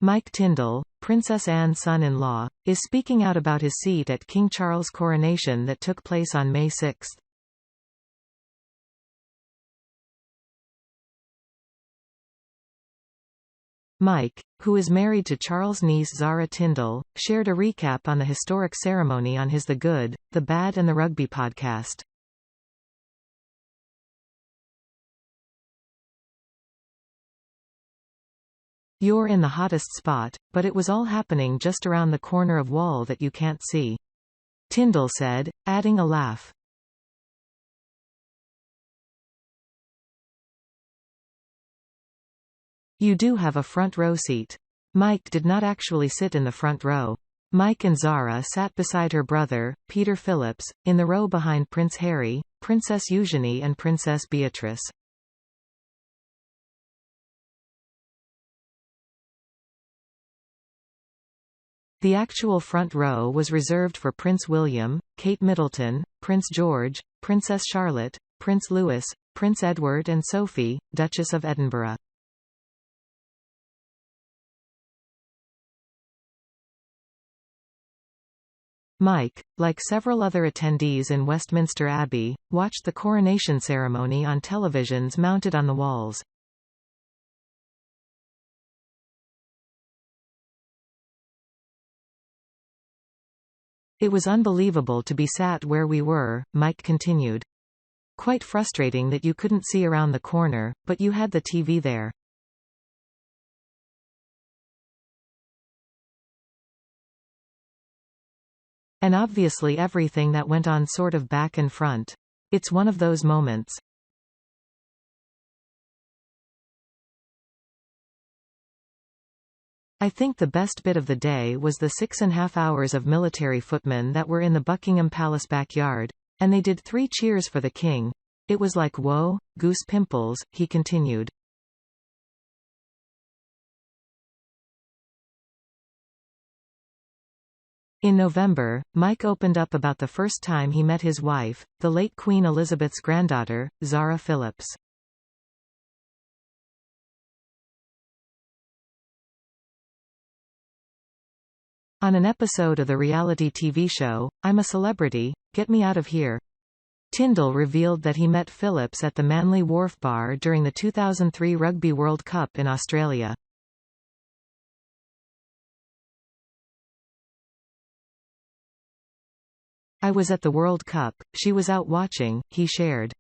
Mike Tindall, Princess Anne's son-in-law, is speaking out about his seat at King Charles' coronation that took place on May 6. Mike, who is married to Charles' niece Zara Tindall, shared a recap on the historic ceremony on his The Good, the Bad and the Rugby podcast. "You're in the hottest spot, but it was all happening just around the corner of wall that you can't see," Tindall said, adding a laugh. "You do have a front row seat." Mike did not actually sit in the front row. Mike and Zara sat beside her brother, Peter Phillips, in the row behind Prince Harry, Princess Eugenie and Princess Beatrice. The actual front row was reserved for Prince William, Kate Middleton, Prince George, Princess Charlotte, Prince Louis, Prince Edward and Sophie, Duchess of Edinburgh. Mike, like several other attendees in Westminster Abbey, watched the coronation ceremony on televisions mounted on the walls. "It was unbelievable to be sat where we were," Mike continued. "Quite frustrating that you couldn't see around the corner, but you had the TV there." And obviously everything that went on sort of back and front. It's one of those moments. I think the best bit of the day was the 6.5 hours of military footmen that were in the Buckingham Palace backyard, and they did 3 cheers for the king. It was like whoa, goose pimples, he continued. In November, Mike opened up about the first time he met his wife, the late Queen Elizabeth's granddaughter, Zara Phillips. On an episode of the reality TV show, I'm a Celebrity, Get Me Out of Here, Tindall revealed that he met Phillips at the Manly Wharf Bar during the 2003 Rugby World Cup in Australia. "I was at the World Cup, she was out watching," he shared.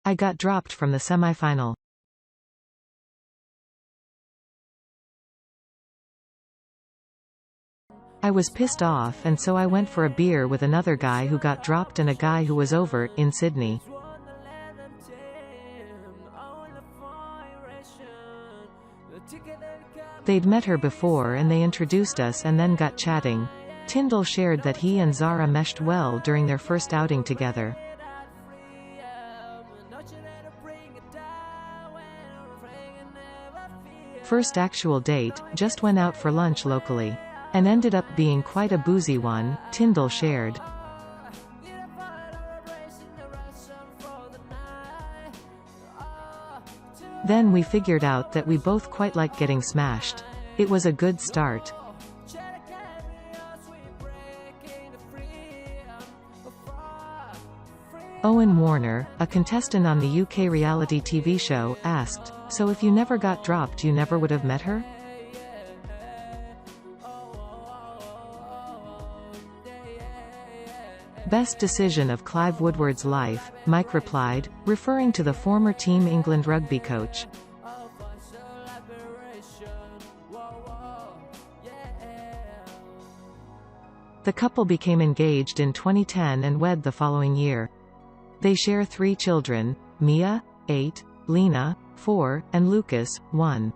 "I got dropped from the semi-final. I was pissed off and so I went for a beer with another guy who got dropped and a guy who was over, in Sydney." They'd met her before and they introduced us and then got chatting. Tindall shared that he and Zara meshed well during their first outing together. "First actual date, just went out for lunch locally. And ended up being quite a boozy one," Tindall shared. "Then we figured out that we both quite like getting smashed. It was a good start." Owen Warner, a contestant on the UK reality TV show, asked, "So if you never got dropped you never would have met her?" "Best decision of Clive Woodward's life," Mike replied, referring to the former Team England rugby coach. The couple became engaged in 2010 and wed the following year. They share 3 children, Mia, 8, Lena, 4, and Lucas, 1.